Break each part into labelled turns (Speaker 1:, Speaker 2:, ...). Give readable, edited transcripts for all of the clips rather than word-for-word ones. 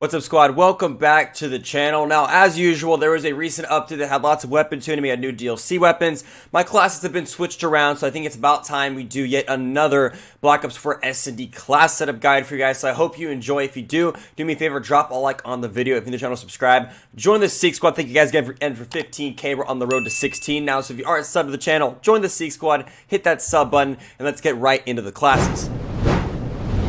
Speaker 1: What's up, squad? Welcome back to the channel. Now, as usual, there was a recent update that had lots of weapon tuning. We had new DLC weapons. My classes have been switched around, so I think it's about time we do yet another Black Ops 4 SnD class setup guide for you guys. So I hope you enjoy. If you do me a favor, drop a like on the video. If you're new to the channel, subscribe. Join the Seek Squad. Thank you guys again for 15K. We're on the road to 16 now. So if you aren't subbed to the channel, join the Seek Squad. Hit that sub button, and let's get right into the classes.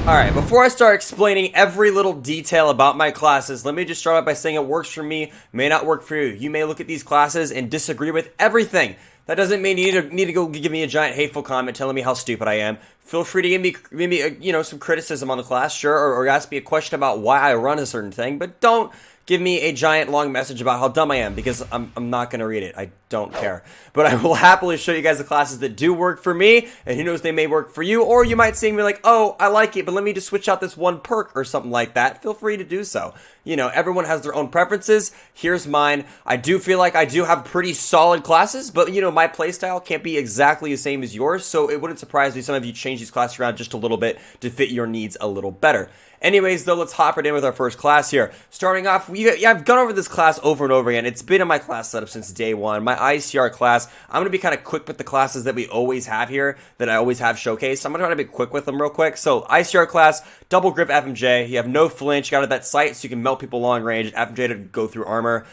Speaker 1: Alright, before I start explaining every little detail about my classes, let me just start out by saying it works for me, may not work for you. You may look at these classes and disagree with everything. That doesn't mean you need to go give me a giant hateful comment telling me how stupid I am. Feel free to give me some criticism on the class, sure, or ask me a question about why I run a certain thing, but don't give me a giant long message about how dumb I am, because I'm not going to read it. I don't care. But I will happily show you guys the classes that do work for me, and who knows, they may work for you, or you might see me like, oh, I like it, but let me just switch out this one perk or something like that. Feel free to do so. You know, everyone has their own preferences. Here's mine. I do feel like I do have pretty solid classes, but, you know, my playstyle can't be exactly the same as yours, so it wouldn't surprise me some of you change these classes around just a little bit to fit your needs a little better. Anyways, though, let's hop right in with our first class here. Starting off, I've gone over this class over and over again. It's been in my class setup since day one. My ICR class, I'm going to be kind of quick with the classes that we always have here, that I always have showcased. I'm going to try to be quick with them real quick. So, ICR class, double grip FMJ. You have no flinch. You got that sight so you can melt people long range. FMJ to go through armor.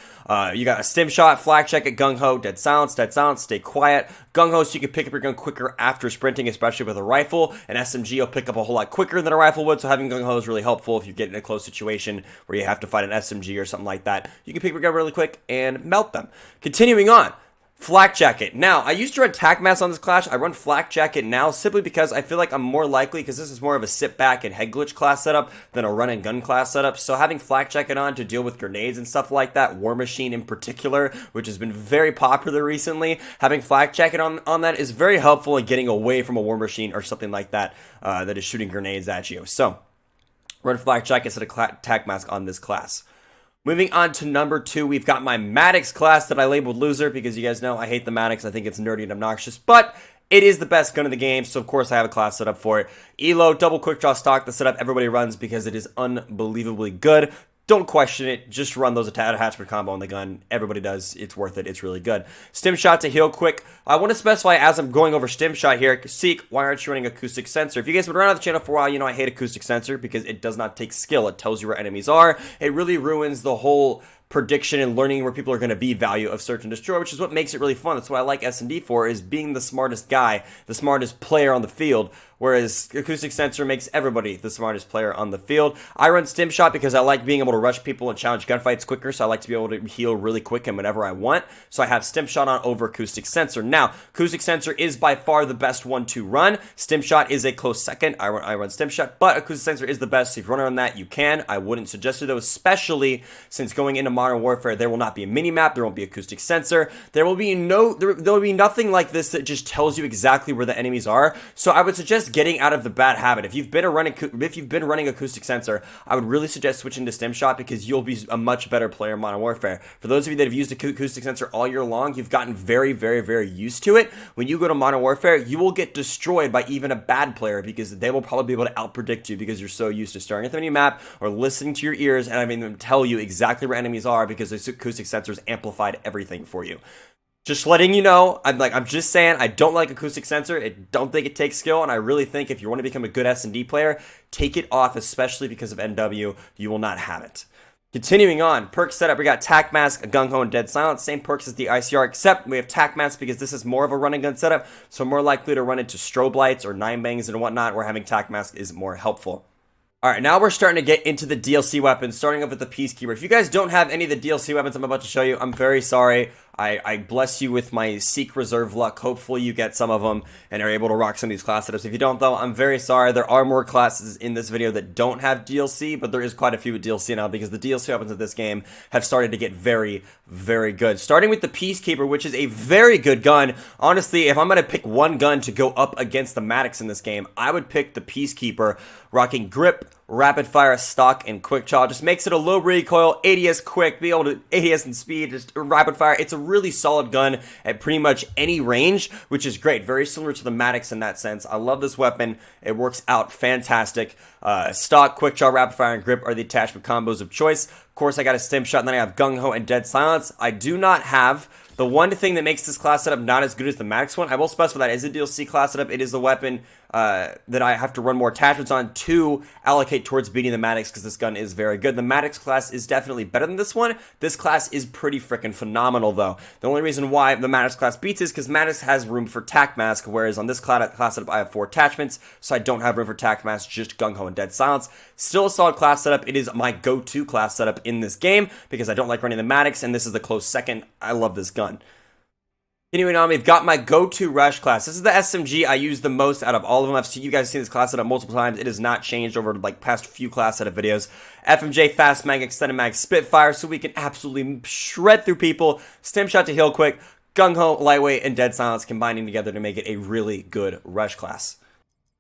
Speaker 1: You got a stim shot, flak check at gung ho, dead silence, stay quiet. Gung ho so you can pick up your gun quicker after sprinting, especially with a rifle. An SMG will pick up a whole lot quicker than a rifle would, so having gung ho is really helpful if you get in a close situation where you have to fight an SMG or something like that. You can pick your gun really quick and melt them. Continuing on. Flak Jacket. Now, I used to run Tac Mask on this class. I run Flak Jacket now simply because I feel like I'm more likely, because this is more of a sit back and head glitch class setup than a run and gun class setup. So having Flak Jacket on to deal with grenades and stuff like that, War Machine in particular, which has been very popular recently, having Flak Jacket on that is very helpful in getting away from a War Machine or something like that that is shooting grenades at you. So, run Flak Jacket instead of Tac Mask on this class. Moving on to number 2, we've got my Maddox class that I labeled loser because you guys know I hate the Maddox. I think it's nerdy and obnoxious, but it is the best gun in the game, so of course I have a class set up for it. ELO, double quick draw stock, the setup everybody runs because it is unbelievably good. Don't question it, just run those attachment combo on the gun. Everybody does, it's worth it, it's really good. Stim shot to heal quick. I want to specify as I'm going over stim shot here, Seek, why aren't you running acoustic sensor? If you guys have been around the channel for a while, you know I hate acoustic sensor because it does not take skill. It tells you where enemies are. It really ruins the whole prediction and learning where people are going to be value of search and destroy, which is what makes it really fun. That's what I like SnD for, is being the smartest guy, the smartest player on the field, whereas acoustic sensor makes everybody the smartest player on the field. I run stim shot because I like being able to rush people and challenge gunfights quicker, so I like to be able to heal really quick and whenever I want, so I have stim shot on over acoustic sensor. Now, acoustic sensor is by far the best one to run. Stim shot is a close second. I run stim shot, but acoustic sensor is the best. So if you run on that, you can. I wouldn't suggest it though, especially since going into Modern Warfare, there will not be a mini-map, there won't be acoustic sensor, there will be nothing like this that just tells you exactly where the enemies are, so I would suggest getting out of the bad habit. If you've been running acoustic sensor, I would really suggest switching to stim shot because you'll be a much better player in Modern Warfare. For those of you that have used acoustic sensor all year long, you've gotten very, very, very used to it. When you go to Modern Warfare, you will get destroyed by even a bad player because they will probably be able to outpredict you because you're so used to staring at the mini map or listening to your ears and having them tell you exactly where enemies are because the acoustic sensors amplified everything for you. Just letting you know, I'm just saying, I don't like acoustic sensor. I don't think it takes skill, and I really think if you want to become a good SnD player, take it off, especially because of NW. You will not have it. Continuing on, perk setup, we got Tac Mask, Gung Ho, and Dead Silence. Same perks as the ICR, except we have Tac Mask because this is more of a run and gun setup, so more likely to run into strobe lights or 9-bangs and whatnot, where having Tac Mask is more helpful. Alright, now we're starting to get into the DLC weapons, starting off with the Peacekeeper. If you guys don't have any of the DLC weapons I'm about to show you, I'm very sorry. I bless you with my Seek Reserve luck. Hopefully you get some of them and are able to rock some of these class setups. If you don't, though, I'm very sorry. There are more classes in this video that don't have DLC, but there is quite a few with DLC now because the DLC weapons of this game have started to get very, very good. Starting with the Peacekeeper, which is a very good gun. Honestly, if I'm going to pick one gun to go up against the Maddox in this game, I would pick the Peacekeeper. rocking grip, rapid fire, stock, and quick draw. Just makes it a low recoil, ADS quick, be able to ADS and speed, just rapid fire. It's a really solid gun at pretty much any range, which is great. Very similar to the Maddox in that sense. I love this weapon. It works out fantastic. Stock, quick draw, rapid fire, and grip are the attachment combos of choice. Of course, I got a stim shot, and then I have gung ho and dead silence. I do not have the one thing that makes this class setup not as good as the Maddox one. I will specify that is a DLC class setup. It is the weapon that I have to run more attachments on to allocate towards beating the Maddox, because this gun is very good. The Maddox class is definitely better than this one. This class is pretty freaking phenomenal, though. The only reason why the Maddox class beats is because Maddox has room for tac mask, whereas on this class setup I have 4 attachments, so I don't have room for tac mask, just gung ho and dead silence. Still a solid class setup. It is my go-to class setup in this game because I don't like running the Maddox, and this is the close second. I love this gun. Continuing on, we've got my go-to rush class. This is the SMG I use the most out of all of them. I've seen you guys seen this class setup multiple times. It has not changed over like past few class setup videos. FMJ, fast mag, extended mag, Spitfire, so we can absolutely shred through people. Stim shot to heal quick, gung ho, lightweight, and dead silence combining together to make it a really good rush class.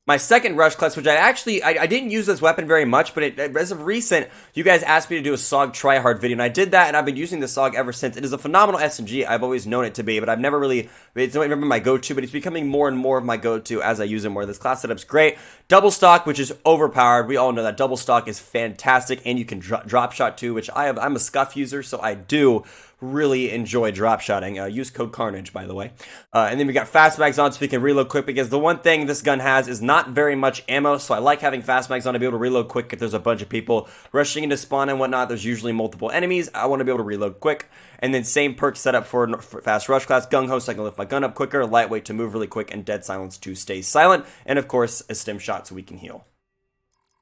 Speaker 1: My second rush class, which I didn't use this weapon very much, but as of recent, you guys asked me to do a SOG tryhard video, and I did that, and I've been using the SOG ever since. It is a phenomenal SMG. I've always known it to be, but I've never really, it's not even my go-to, but it's becoming more and more of my go-to as I use it more. This class setup's great. Double stock, which is overpowered. We all know that double stock is fantastic, and you can drop shot too, which I'm a scuff user, so I do really enjoy drop shotting. Use code Karnage, by the way. And then we got fast mags on so we can reload quick, because the one thing this gun has is not very much ammo, so I like having fast mags on to be able to reload quick if there's a bunch of people rushing into spawn and whatnot. There's usually multiple enemies. I want to be able to reload quick. And then same perk setup for fast rush class. Gung ho so I can lift my gun up quicker, lightweight to move really quick, and dead silence to stay silent. And of course, a stim shot so we can heal.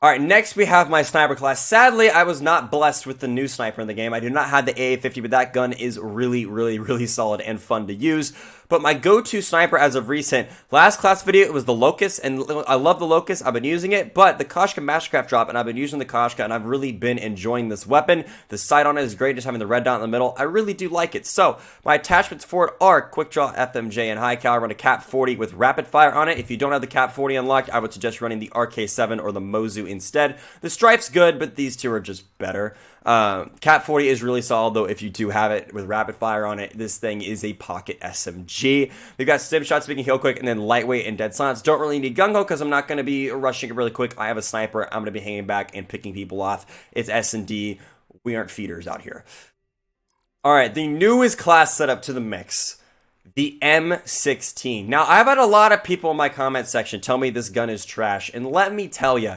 Speaker 1: Alright, next we have my sniper class. Sadly, I was not blessed with the new sniper in the game. I do not have the AA-50, but that gun is really, really, really solid and fun to use. But my go-to sniper as of recent, last class video, it was the Locust, and I love the Locust, I've been using it, but the Koshka Mastercraft drop, and I've been using the Koshka, and I've really been enjoying this weapon. The sight on it is great, just having the red dot in the middle. I really do like it. So, my attachments for it are Quick Draw, FMJ, and High Cal. I run a Cap 40 with Rapid Fire on it. If you don't have the Cap 40 unlocked, I would suggest running the RK7 or the Mozu instead. The Strife's good, but these two are just better. Cap 40 is really solid, though. If you do have it with rapid fire on it, this thing is a pocket SMG. We've got stim shots so we can heal quick, and then lightweight and dead silence. Don't really need gung ho because I'm not going to be rushing it really quick. I have a sniper. I'm going to be hanging back and picking people off. It's SnD. We aren't feeders out here. Alright, the newest class setup to the mix. The M16. Now, I've had a lot of people in my comment section tell me this gun is trash, and let me tell you,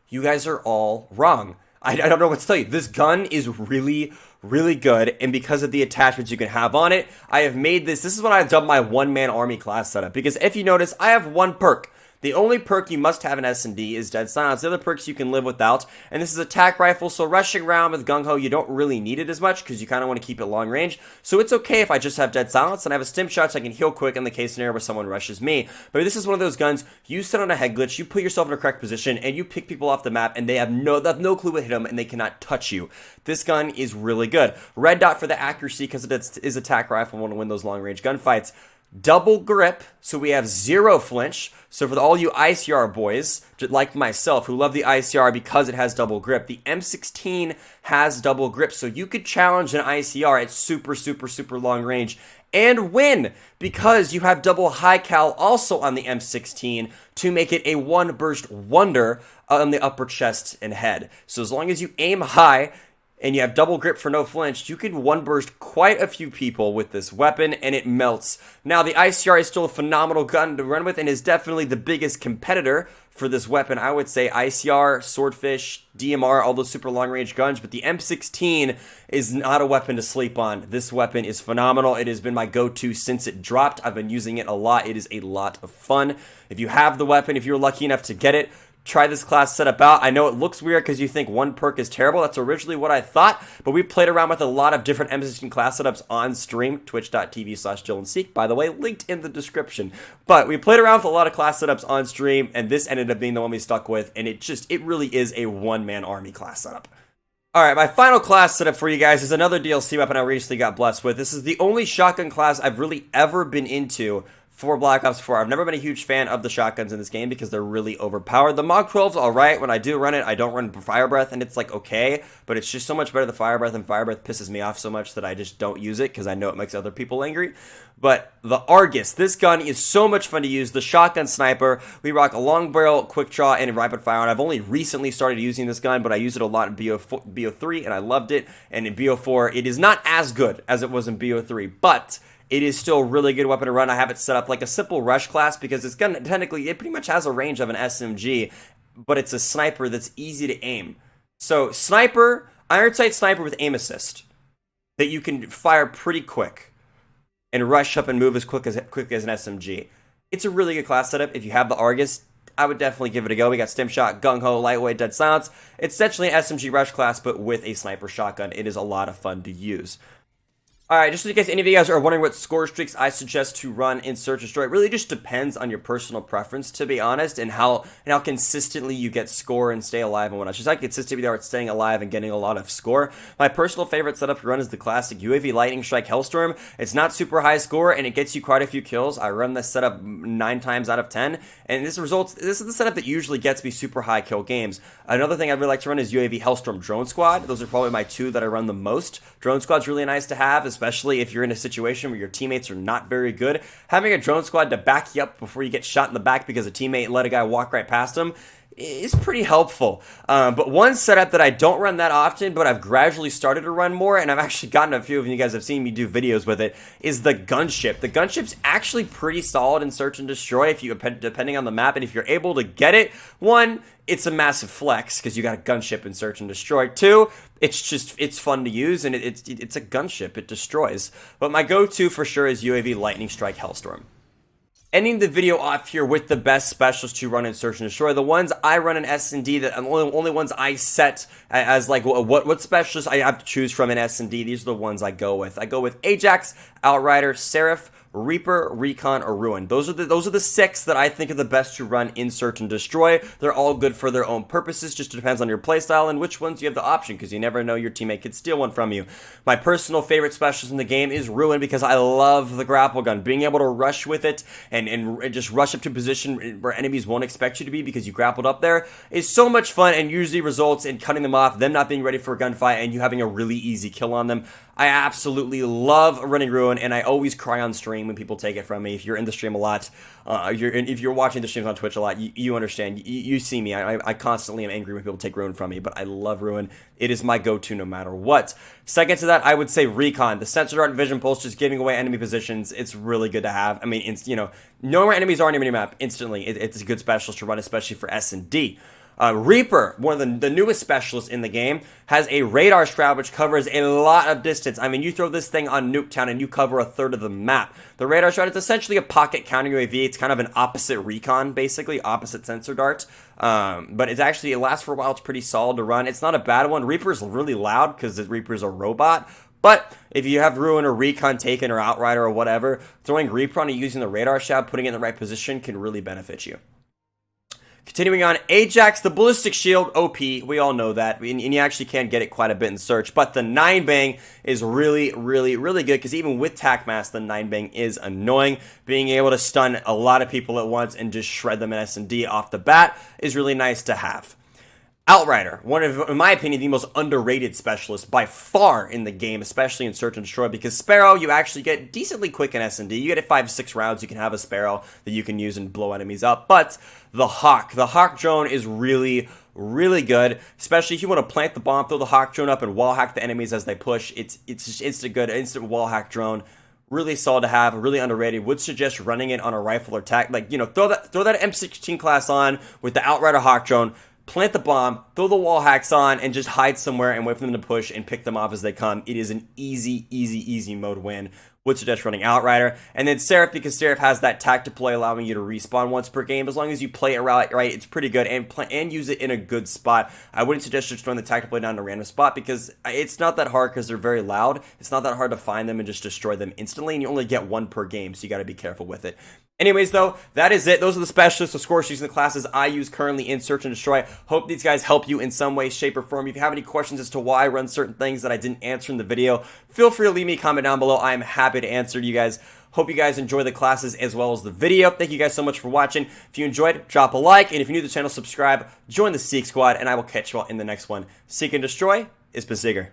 Speaker 1: you guys are all wrong. I don't know what to tell you. This gun is really, really good, and because of the attachments you can have on it, I have made this is what I've done my one-man army class setup, because if you notice, I have one perk. The only perk you must have in SnD is Dead Silence. The other perks you can live without. And this is a tac rifle, so rushing around with gung ho, you don't really need it as much because you kind of want to keep it long range. So it's okay if I just have Dead Silence and I have a stim shot so I can heal quick in the case scenario where someone rushes me. But this is one of those guns, you sit on a head glitch, you put yourself in a correct position, and you pick people off the map, and they have no clue what hit them, and they cannot touch you. This gun is really good. Red dot for the accuracy because it is a tac rifle and want to win those long range gunfights. Double grip, so we have zero flinch. So for all you ICR boys, like myself, who love the ICR because it has double grip, the M16 has double grip, so you could challenge an ICR at super long range and win because you have double high cal also on the M16 to make it a one burst wonder on the upper chest and head. So as long as you aim high and you have double grip for no flinch, you can one burst quite a few people with this weapon, and it melts. Now, the ICR is still a phenomenal gun to run with and is definitely the biggest competitor for this weapon. I would say ICR, Swordfish, DMR, all those super long range guns, but the M16 is not a weapon to sleep on. This weapon is phenomenal. It has been my go-to since it dropped. I've been using it a lot. It is a lot of fun. If you have the weapon, if you're lucky enough to get it, try this class setup out. I know it looks weird because you think one perk is terrible. That's originally what I thought, but we played around with a lot of different M16 class setups on stream, twitch.tv/JoelandSeek, by the way, linked in the description. But we played around with a lot of class setups on stream, and this ended up being the one we stuck with, and it really is a one-man army class setup. Alright, my final class setup for you guys is another DLC weapon I recently got blessed with. This is the only shotgun class I've really ever been into for Black Ops 4. I've never been a huge fan of the shotguns in this game because they're really overpowered. The Mach 12's alright. When I do run it, I don't run Fire Breath, and it's like okay, but it's just so much better than Fire Breath, and Fire Breath pisses me off so much that I just don't use it because I know it makes other people angry. But the Argus, this gun is so much fun to use. The shotgun sniper, we rock a long barrel, quick draw, and rapid fire, and I've only recently started using this gun, but I use it a lot in BO3, and I loved it, and in BO4, it is not as good as it was in BO3, but it is still a really good weapon to run. I have it set up like a simple rush class because it's gun technically, it pretty much has a range of an SMG, but it's a sniper that's easy to aim. So sniper, iron sight sniper with aim assist that you can fire pretty quick and rush up and move as quick as an SMG. It's a really good class setup. If you have the Argus, I would definitely give it a go. We got Stim Shot, Gung Ho, Lightweight, Dead Silence. It's essentially an SMG rush class, but with a sniper shotgun. It is a lot of fun to use. Alright, just in case any of you guys are wondering what score streaks I suggest to run in Search and Destroy, it really just depends on your personal preference, to be honest, and how consistently you get score and stay alive and whatnot. Just how consistent you are at staying alive and getting a lot of score. My personal favorite setup to run is the classic UAV Lightning Strike Hellstorm. It's not super high score, and it gets you quite a few kills. I run this setup 9 times out of 10, and this is the setup that usually gets me super high kill games. Another thing I'd really like to run is UAV Hellstorm Drone Squad. Those are probably my 2 that I run the most. Drone Squad's really nice to have, especially if you're in a situation where your teammates are not very good. Having a drone squad to back you up before you get shot in the back because a teammate let a guy walk right past him is pretty helpful. But one setup that I don't run that often, but I've gradually started to run more, and I've actually gotten a few of you guys have seen me do videos with it, is the gunship. The gunship's actually pretty solid in Search and Destroy if you depending on the map, and if you're able to get it. One, it's a massive flex because you got a gunship in Search and Destroy. 2, it's fun to use, and it's a gunship. It destroys. But my go-to for sure is UAV Lightning Strike Hellstorm. Ending the video off here with the best specialists to run in Search and Destroy. The ones I run in SnD, that only ones I set as like what specialists I have to choose from in SnD. These are the ones I go with. I go with Ajax, Outrider, Seraph, Reaper, Recon, or Ruin. Those are the 6 that I think are the best to run in Search and Destroy. They're all good for their own purposes, just depends on your playstyle and which ones you have the option, because you never know, your teammate could steal one from you. My personal favorite specialist in the game is Ruin because I love the grapple gun. Being able to rush with it and just rush up to a position where enemies won't expect you to be because you grappled up there is so much fun, and usually results in cutting them off, them not being ready for a gunfight, and you having a really easy kill on them. I absolutely love running Ruin, and I always cry on stream when people take it from me. If you're in the stream a lot, if you're watching the streams on Twitch a lot, you understand. You see me. I constantly am angry when people take Ruin from me, but I love Ruin. It is my go-to no matter what. Second to that, I would say Recon. The Sensor Dart and Vision Pulse, just giving away enemy positions. It's really good to have. I mean, knowing where enemies are on your minimap instantly, it's a good specialist to run, especially for S&D. Reaper, one of the newest specialists in the game, has a radar strat which covers a lot of distance. I mean, you throw this thing on Nuketown and you cover a third of the map. The radar strat is essentially a pocket counter UAV. It's kind of an opposite Recon, basically, opposite Sensor Dart. But it lasts for a while. It's pretty solid to run. It's not a bad one. Reaper's really loud because the Reaper's a robot. But if you have Ruin or Recon taken or Outrider or whatever, throwing Reaper on and using the radar shot, putting it in the right position can really benefit you. Continuing on, Ajax, the Ballistic Shield, OP, we all know that, and you actually can get it quite a bit in Search, but the 9-bang is really, really, really good, because even with TAC Mask, the 9-bang is annoying. Being able to stun a lot of people at once and just shred them in S&D off the bat is really nice to have. Outrider, one of, in my opinion, the most underrated specialists by far in the game, especially in Search and Destroy, because Sparrow, you actually get decently quick in S&D. You get it 5 to 6 rounds, you can have a Sparrow that you can use and blow enemies up. But the Hawk drone is really, really good, especially if you want to plant the bomb, throw the Hawk drone up and wall hack the enemies as they push. It's just instant wall hack drone. Really solid to have, really underrated. Would suggest running it on a rifle or tac. Like, throw that M16 class on with the Outrider Hawk drone, plant the bomb, throw the wall hacks on, and just hide somewhere and wait for them to push and pick them off as they come. It is an easy mode win. Would suggest running Outrider. And then Seraph, because Seraph has that tac deploy allowing you to respawn once per game. As long as you play it right, it's pretty good, and use it in a good spot. I wouldn't suggest just throwing the tac deploy down in a random spot, because it's not that hard, because they're very loud. It's not that hard to find them and just destroy them instantly, and you only get 1 per game, so you got to be careful with it. Anyways, though, that is it. Those are the specialists, of course, using the classes I use currently in Search and Destroy. Hope these guys help you in some way, shape, or form. If you have any questions as to why I run certain things that I didn't answer in the video, feel free to leave me a comment down below. I am happy to answer you guys. Hope you guys enjoy the classes as well as the video. Thank you guys so much for watching. If you enjoyed, drop a like. And if you're new to the channel, subscribe, join the Seek Squad, and I will catch you all in the next one. Seek and Destroy is Peacekeeper.